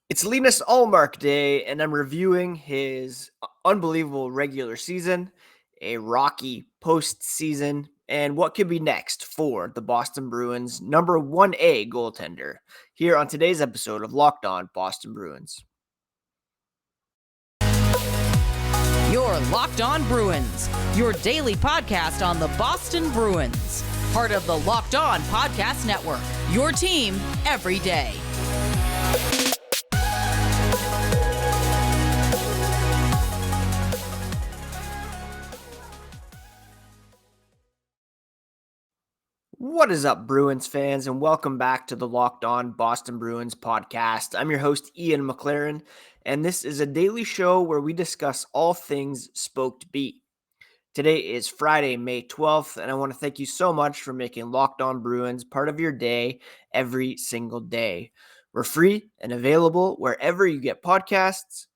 It's Linus Ullmark Day, and I'm reviewing his unbelievable regular season, a rocky postseason, and what could be next for the Boston Bruins' number 1A goaltender here on today's episode of Locked On Boston Bruins. You're Locked On Bruins, your daily podcast on the Boston Bruins, part of the Locked On Podcast Network, your team every day. What is up, Bruins fans, and welcome back to the Locked On Boston Bruins podcast. I'm your host, Ian McLaren, and this is a daily show where we discuss all things Spoked Beat. Today is Friday, May 12th, and I want to thank you so much for making Locked On Bruins part of your day every single day. We're free and available wherever you get podcasts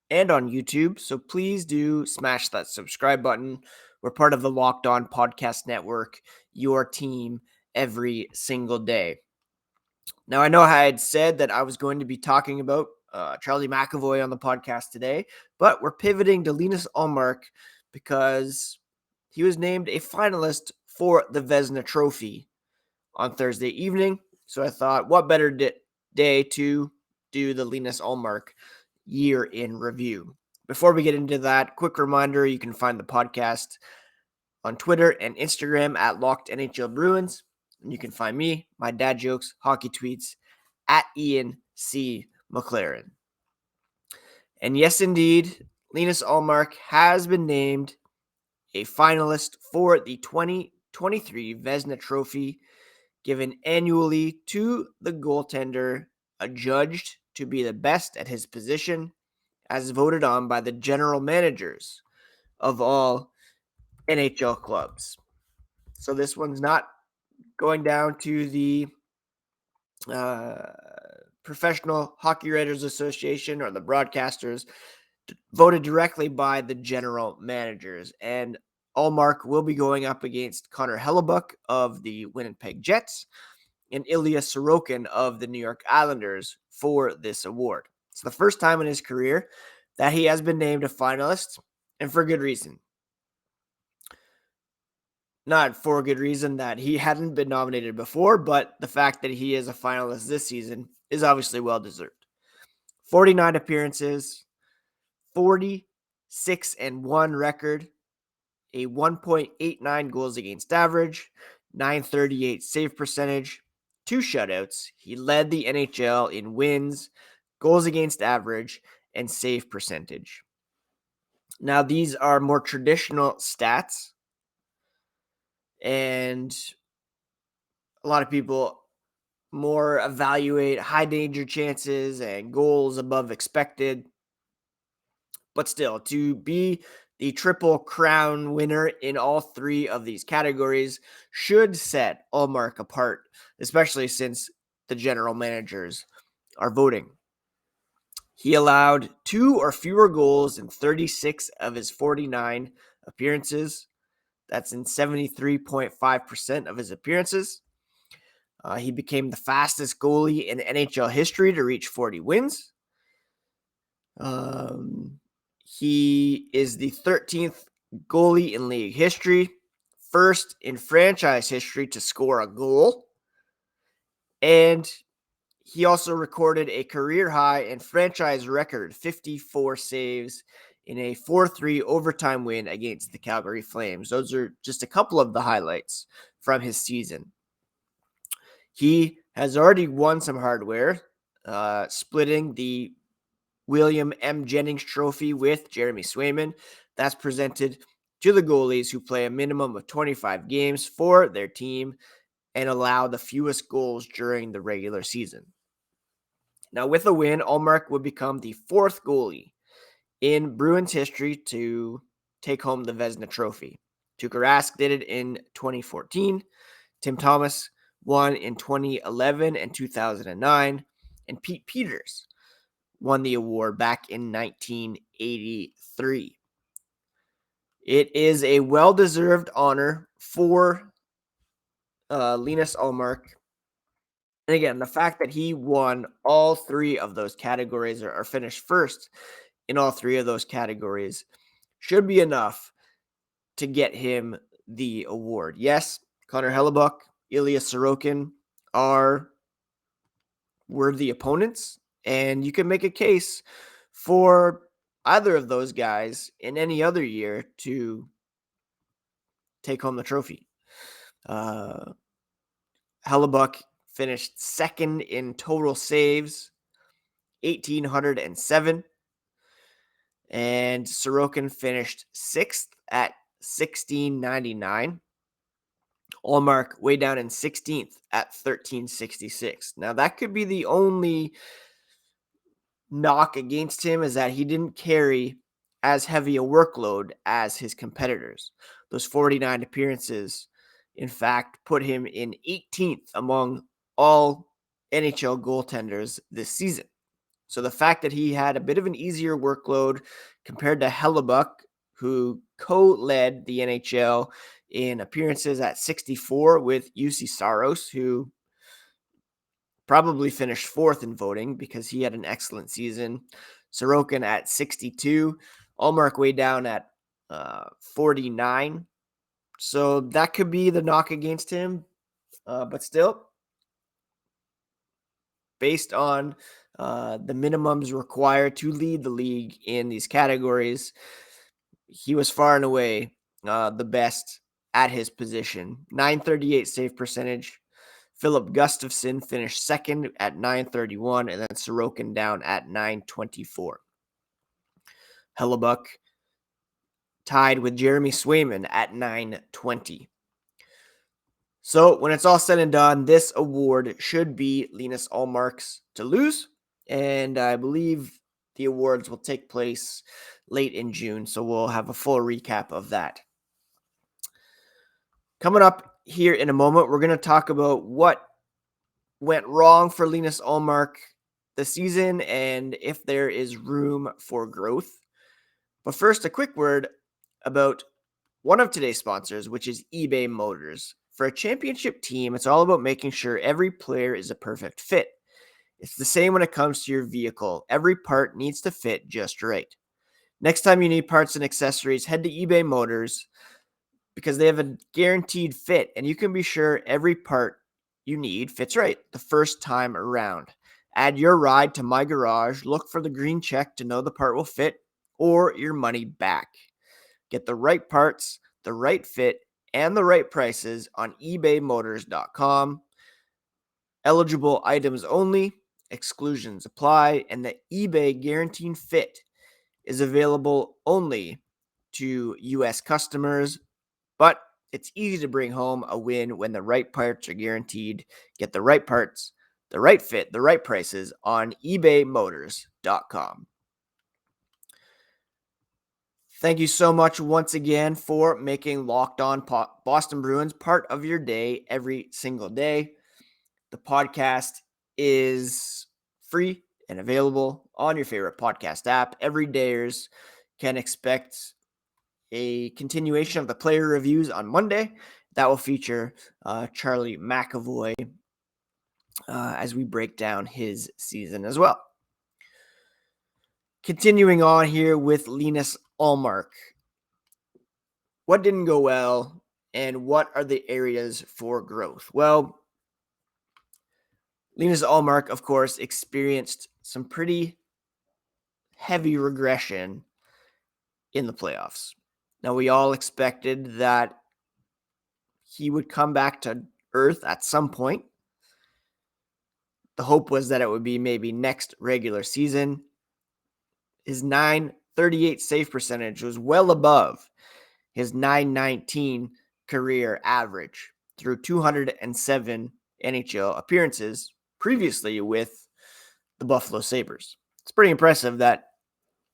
and on YouTube, so please do smash that subscribe button. We're part of the Locked On Podcast Network, your team every single day. Now, I know I had said that I was going to be talking about Charlie McAvoy on the podcast today, but we're pivoting to Linus Ullmark because he was named a finalist for the Vezina Trophy on Thursday evening. So I thought, what better day to do the Linus Ullmark year in review. Before we get into that, quick reminder, you can find the podcast on Twitter and Instagram at Locked NHL Bruins. And you can find me, my dad jokes, hockey tweets at Ian C. McLaren. And yes, indeed, Linus Ullmark has been named a finalist for the 2023 Vezina Trophy, given annually to the goaltender adjudged to be the best at his position, as voted on by the general managers of all NHL clubs. So this one's not going down to the Professional Hockey Writers Association or the broadcasters, voted directly by the general managers. And Ullmark will be going up against Connor Hellebuyck of the Winnipeg Jets and Ilya Sorokin of the New York Islanders for this award. It's the first time in his career that he has been named a finalist, and for good reason. Not for a good reason that he hadn't been nominated before, but the fact that he is a finalist this season is obviously well-deserved. 49 appearances, 46-1 record, a 1.89 goals against average, 938 save percentage, 2 shutouts. He led the NHL in wins, goals against average, and save percentage. Now, these are more traditional stats, and a lot of people more evaluate high danger chances and goals above expected. But still, to be the Triple Crown winner in all three of these categories should set Ullmark apart, especially since the general managers are voting. He allowed 2 or fewer goals in 36 of his 49 appearances. That's in 73.5% of his appearances. He became the fastest goalie in NHL history to reach 40 wins. He is the 13th goalie in league history, first in franchise history to score a goal, and he also recorded a career high and franchise record 54 saves in a 4-3 overtime win against the Calgary Flames. Those are just a couple of the highlights from his season. He has already won some hardware, splitting the William M. Jennings Trophy with Jeremy Swayman. That's presented to the goalies who play a minimum of 25 games for their team and allow the fewest goals during the regular season. Now, with a win, Ullmark would become the 4th goalie in Bruins history to take home the Vezina Trophy. Tuukka Rask did it in 2014. Tim Thomas won in 2011 and 2009. And Pete Peters won the award back in 1983. It is a well-deserved honor for Linus Ullmark. And again, the fact that he won all three of those categories or finished first in all three of those categories should be enough to get him the award. Yes, Connor Hellebuck, Ilya Sorokin are worthy opponents, and you can make a case for either of those guys in any other year to take home the trophy. Hellebuck finished second in total saves, 1,807. And Sorokin finished sixth at 1,699. Ullmark way down in 16th at 1,366. Now, that could be the only knock against him, is that he didn't carry as heavy a workload as his competitors. Those 49 appearances, in fact, put him in 18th among all NHL goaltenders this season. So the fact that he had a bit of an easier workload compared to Hellebuck, who co-led the NHL in appearances at 64 with UC Saros, who probably finished fourth in voting because he had an excellent season. Sorokin at 62, Ullmark way down at 49. So that could be the knock against him. But still, based on the minimums required to lead the league in these categories, he was far and away the best at his position. 938 save percentage. Philip Gustafsson finished second at 931, and then Sorokin down at 924. Hellebuck tied with Jeremy Swayman at 920. So when it's all said and done, this award should be Linus Ullmark's to lose, and I believe the awards will take place late in June, so we'll have a full recap of that. Coming up here in a moment, we're going to talk about what went wrong for Linus Ullmark this season and if there is room for growth. But first, a quick word about one of today's sponsors, which is eBay Motors. For a championship team, it's all about making sure every player is a perfect fit. It's the same when it comes to your vehicle. Every part needs to fit just right. Next time you need parts and accessories, head to eBay Motors because they have a guaranteed fit, and you can be sure every part you need fits right the first time around. Add your ride to My Garage, look for the green check to know the part will fit, or your money back. Get the right parts, the right fit, and the right prices on ebaymotors.com. Eligible items only, exclusions apply, and the eBay Guaranteed Fit is available only to U.S. customers, but it's easy to bring home a win when the right parts are guaranteed. Get the right parts, the right fit, the right prices on ebaymotors.com. Thank you so much once again for making Locked On Boston Bruins part of your day every single day. The podcast is free and available on your favorite podcast app. Everydayers can expect a continuation of the player reviews on Monday. That will feature Charlie McAvoy as we break down his season as well. Continuing on here with Linus Ullmark. What didn't go well, and what are the areas for growth? Well, Linus Ullmark, of course, experienced some pretty heavy regression in the playoffs. Now, we all expected that he would come back to earth at some point. The hope was that it would be maybe next regular season. His 938 save percentage was well above his 919 career average through 207 NHL appearances previously with the Buffalo Sabres. It's pretty impressive that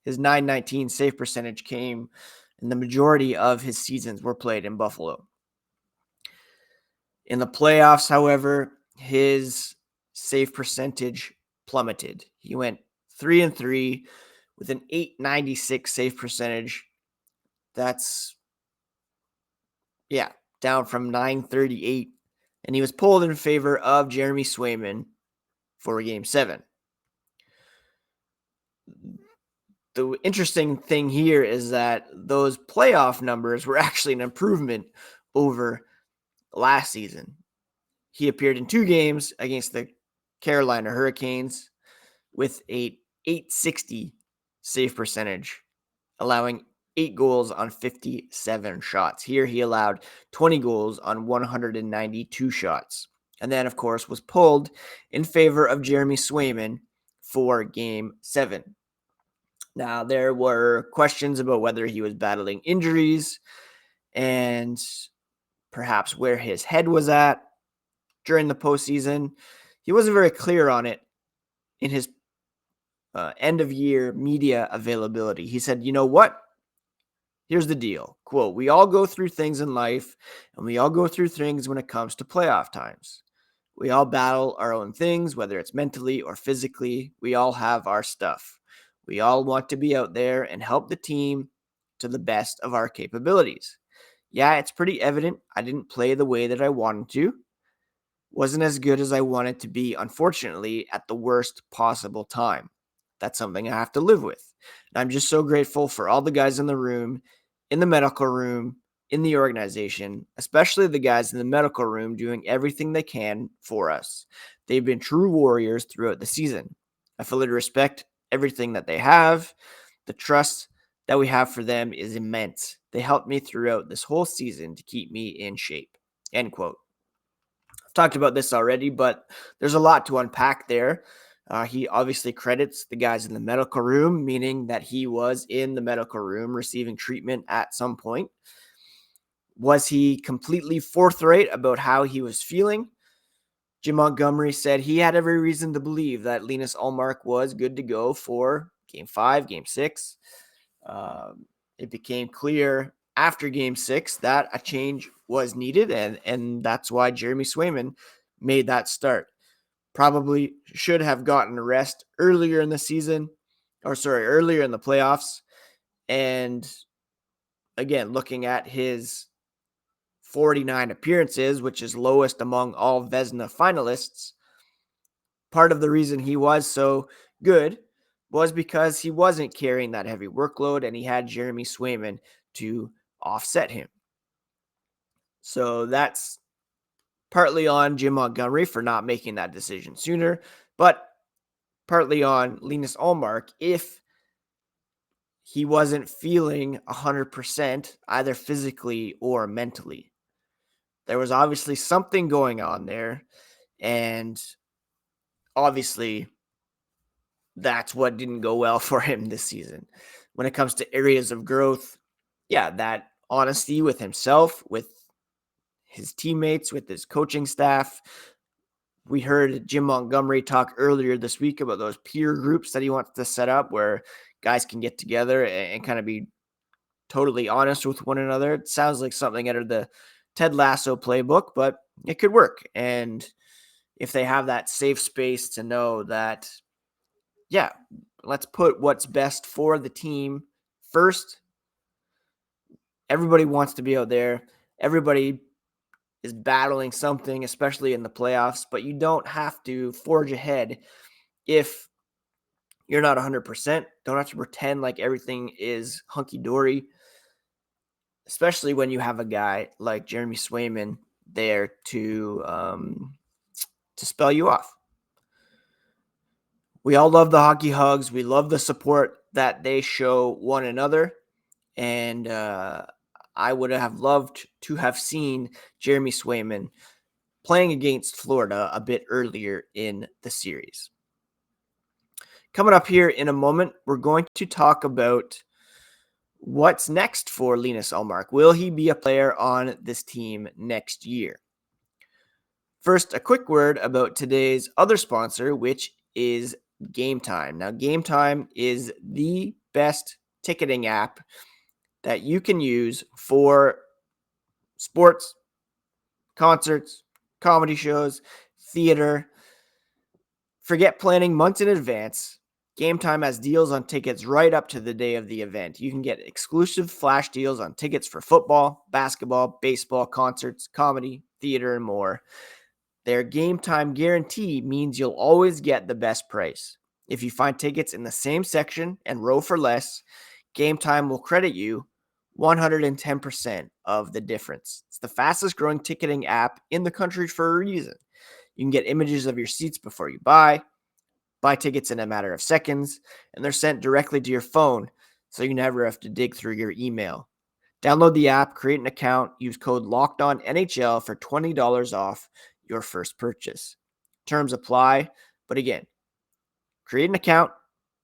his 919 save percentage came and the majority of his seasons were played in Buffalo. In the playoffs, however, his save percentage plummeted. He went 3-3 with an 896 save percentage. That's, down from 938 and he was pulled in favor of Jeremy Swayman for Game 7. The interesting thing here is that those playoff numbers were actually an improvement over last season. He appeared in 2 games against the Carolina Hurricanes with a .860 save percentage, allowing 8 goals on 57 shots. Here he allowed 20 goals on 192 shots. And then, of course, was pulled in favor of Jeremy Swayman for Game 7. Now, there were questions about whether he was battling injuries and perhaps where his head was at during the postseason. He wasn't very clear on it in his end-of-year media availability. He said, you know what? Here's the deal. Quote, we all go through things in life, and we all go through things when it comes to playoff times. We all battle our own things, whether it's mentally or physically. We all have our stuff. We all want to be out there and help the team to the best of our capabilities. Yeah, it's pretty evident I didn't play the way that I wanted to. Wasn't as good as I wanted to be, unfortunately, at the worst possible time. That's something I have to live with. And I'm just so grateful for all the guys in the room, in the medical room, in the organization, especially the guys in the medical room doing everything they can for us. They've been true warriors throughout the season. I fully respect everything that they have. The trust that we have for them is immense. They helped me throughout this whole season to keep me in shape. End quote. I've talked about this already, but there's a lot to unpack there. He obviously credits the guys in the medical room, meaning that he was in the medical room receiving treatment at some point. Was he completely forthright about how he was feeling? Jim Montgomery said he had every reason to believe that Linus Ullmark was good to go for Game 5, Game 6. It became clear after Game 6 that a change was needed, and that's why Jeremy Swayman made that start. Probably should have gotten a rest earlier in the season, earlier in the playoffs. And again, looking at his 49 appearances, which is lowest among all Vezina finalists, part of the reason he was so good was because he wasn't carrying that heavy workload and he had Jeremy Swayman to offset him. So that's partly on Jim Montgomery for not making that decision sooner, but partly on Linus Ullmark if he wasn't feeling 100% either physically or mentally. There was obviously something going on there, and obviously that's what didn't go well for him this season. When it comes to areas of growth, yeah, that honesty with himself, with his teammates, with his coaching staff. We heard Jim Montgomery talk earlier this week about those peer groups that he wants to set up where guys can get together and kind of be totally honest with one another. It sounds like something out of the Ted Lasso playbook, but it could work. And if they have that safe space to know that, yeah, let's put what's best for the team first. Everybody wants to be out there. Everybody is battling something, especially in the playoffs, but you don't have to forge ahead if you're not 100%. Don't have to pretend like everything is hunky-dory, especially when you have a guy like Jeremy Swayman there to spell you off. We all love the hockey hugs. We love the support that they show one another. And I would have loved to have seen Jeremy Swayman playing against Florida a bit earlier in the series. Coming up here in a moment, we're going to talk about what's next for Linus Ullmark. Will he be a player on this team next year? First, a quick word about today's other sponsor, which is Gametime. Now, Gametime is the best ticketing app that you can use for sports, concerts, comedy shows, theater. Forget planning months in advance. Gametime has deals on tickets right up to the day of the event. You can get exclusive flash deals on tickets for football, basketball, baseball, concerts, comedy, theater, and more. Their game time guarantee means you'll always get the best price. If you find tickets in the same section and row for less, Gametime will credit you 110% of the difference. It's the fastest growing ticketing app in the country for a reason. You can get images of your seats before you buy tickets in a matter of seconds, and they're sent directly to your phone, so you never have to dig through your email. Download the app, create an account, use code LOCKEDONNHL for $20 off your first purchase. Terms apply, but again, create an account,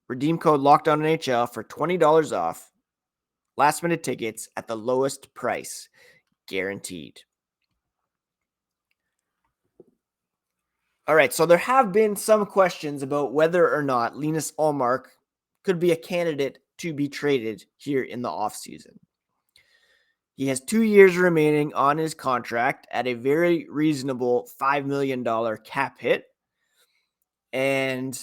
redeem code LOCKEDONNHL for $20 off. Last minute tickets at the lowest price, guaranteed. All right, so there have been some questions about whether or not Linus Ullmark could be a candidate to be traded here in the offseason. He has 2 years remaining on his contract at a very reasonable $5 million cap hit. And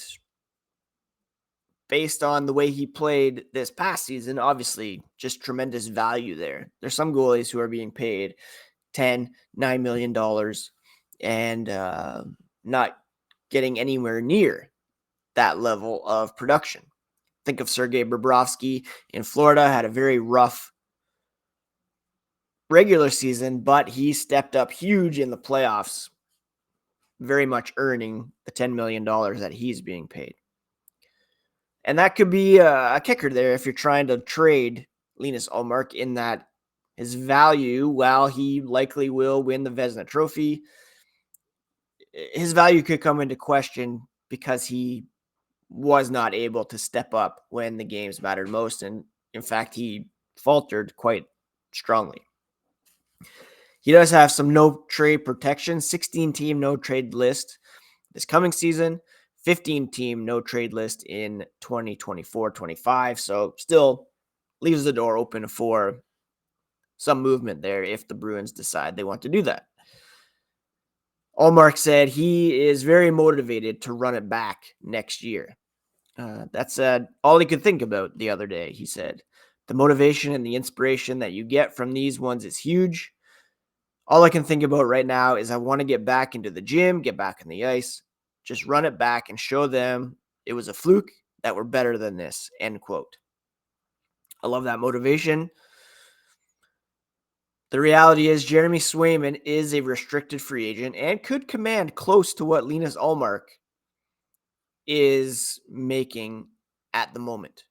based on the way he played this past season, obviously just tremendous value there. There's some goalies who are being paid $10, $9 million and not getting anywhere near that level of production. Think of Sergei Bobrovsky in Florida, had a very rough regular season, but he stepped up huge in the playoffs, very much earning the $10 million that he's being paid. And that could be a kicker there if you're trying to trade Linus Ullmark, in that his value, while he likely will win the Vezina Trophy, his value could come into question because he was not able to step up when the games mattered most. And in fact, he faltered quite strongly. He does have some no trade protection, 16-team no trade list this coming season, 15-team no trade list in 2024-25. So still leaves the door open for some movement there if the Bruins decide they want to do that. Ullmark said he is very motivated to run it back next year. That's all he could think about the other day, he said. The motivation and the inspiration that you get from these ones is huge. All I can think about right now is I want to get back into the gym, get back on the ice, just run it back and show them it was a fluke, that we're better than this, end quote. I love that motivation. The reality is Jeremy Swayman is a restricted free agent and could command close to what Linus Ullmark is making at the moment.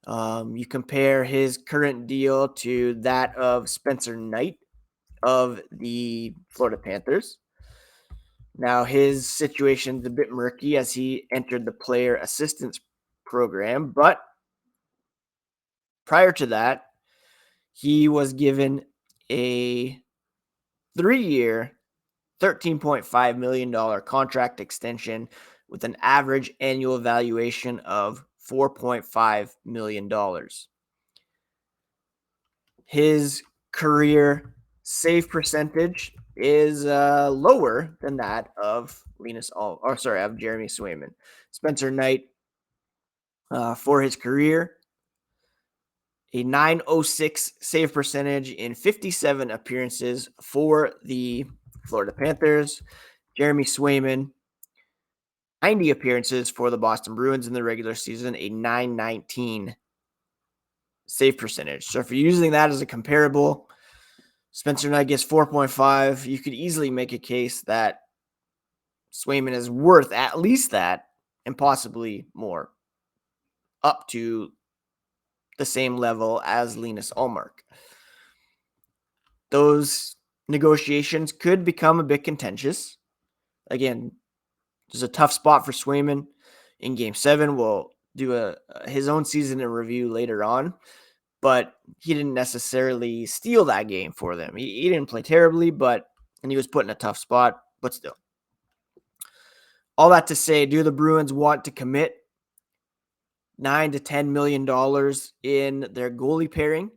You compare his current deal to that of Spencer Knight of the Florida Panthers. Now, his situation's a bit murky as he entered the player assistance program, but prior to that, he was given a 3-year, $13.5 million contract extension with an average annual valuation of $4.5 million. His career save percentage is lower than that of of Jeremy Swayman. Spencer Knight, for his career, a .906 save percentage in 57 appearances for the Florida Panthers. Jeremy Swayman, 90 appearances for the Boston Bruins in the regular season, a .919 save percentage. So if you're using that as a comparable, Spencer Knight gets 4.5. You could easily make a case that Swayman is worth at least that and possibly more, up to the same level as Linus Ullmark. Those negotiations could become a bit contentious. Again, there's a tough spot for Swayman in Game 7. We'll do his own season in review later on, but he didn't necessarily steal that game for them. He didn't play terribly, and he was put in a tough spot, but still. All that to say, do the Bruins want to commit $9 to $10 million in their goalie pairing,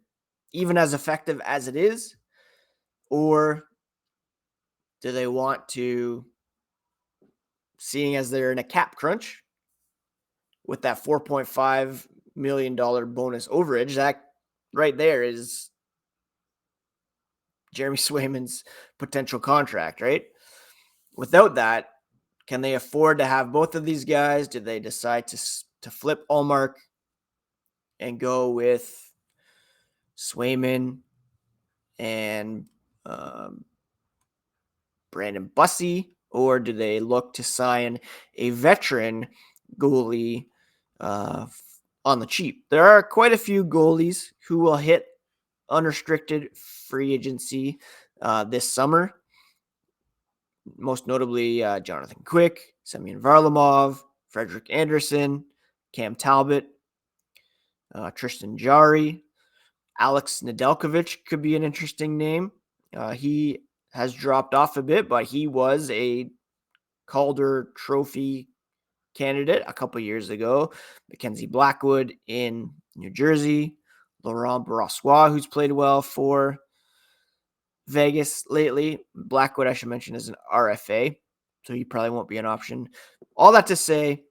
even as effective as it is? Or do they want to, seeing as they're in a cap crunch with that $4.5 million bonus overage, that right there is Jeremy Swayman's potential contract, right? without that, can they afford to have both of these guys? Did they decide to flip Ullmark and go with Swayman and Brandon Bussey, or do they look to sign a veteran goalie on the cheap? There are quite a few goalies who will hit unrestricted free agency this summer. Most notably, Jonathan Quick, Semyon Varlamov, Frederick Anderson, Cam Talbot, Tristan Jarry, Alex Nedeljkovic could be an interesting name. He has dropped off a bit, but he was a Calder Trophy candidate a couple years ago. Mackenzie Blackwood in New Jersey, Laurent Brossois, who's played well for Vegas lately. Blackwood, I should mention, is an RFA, so he probably won't be an option. All that to say,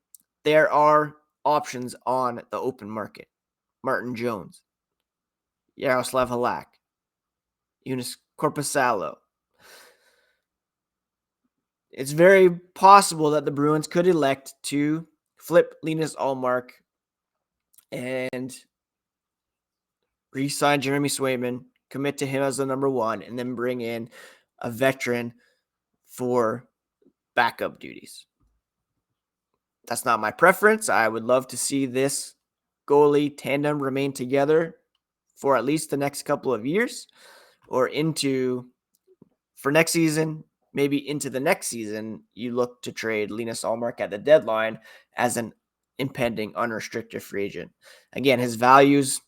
there are options on the open market. Martin Jones, Yaroslav Halak, Eunice Korpisalo. It's very possible that the Bruins could elect to flip Linus Ullmark and re-sign Jeremy Swayman, commit to him as the number one, and then bring in a veteran for backup duties. That's not my preference. I would love to see this goalie tandem remain together for at least the next couple of years, or for next season, maybe into the next season. You look to trade Linus Ullmark at the deadline as an impending unrestricted free agent. Again, his value's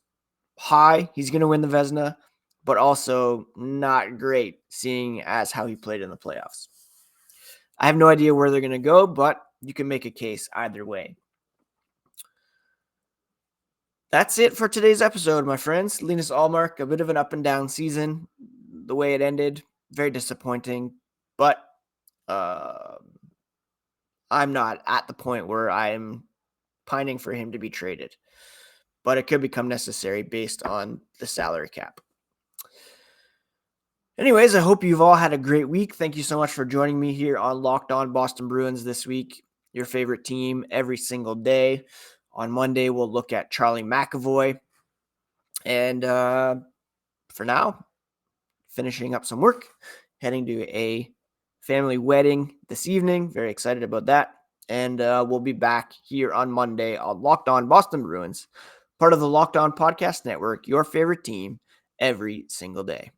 high. He's going to win the Vezina, but also not great seeing as how he played in the playoffs. I have no idea where they're going to go, but you can make a case either way. That's it for today's episode, my friends. Linus Ullmark, a bit of an up and down season. The way it ended, very disappointing, but I'm not at the point where I'm pining for him to be traded, but it could become necessary based on the salary cap. Anyways, I hope you've all had a great week. Thank you so much for joining me here on Locked On Boston Bruins this week. Your favorite team every single day. On Monday, we'll look at Charlie McAvoy. And for now, finishing up some work, heading to a family wedding this evening. Very excited about that. And we'll be back here on Monday on Locked On Boston Bruins, part of the Locked On Podcast Network, your favorite team every single day.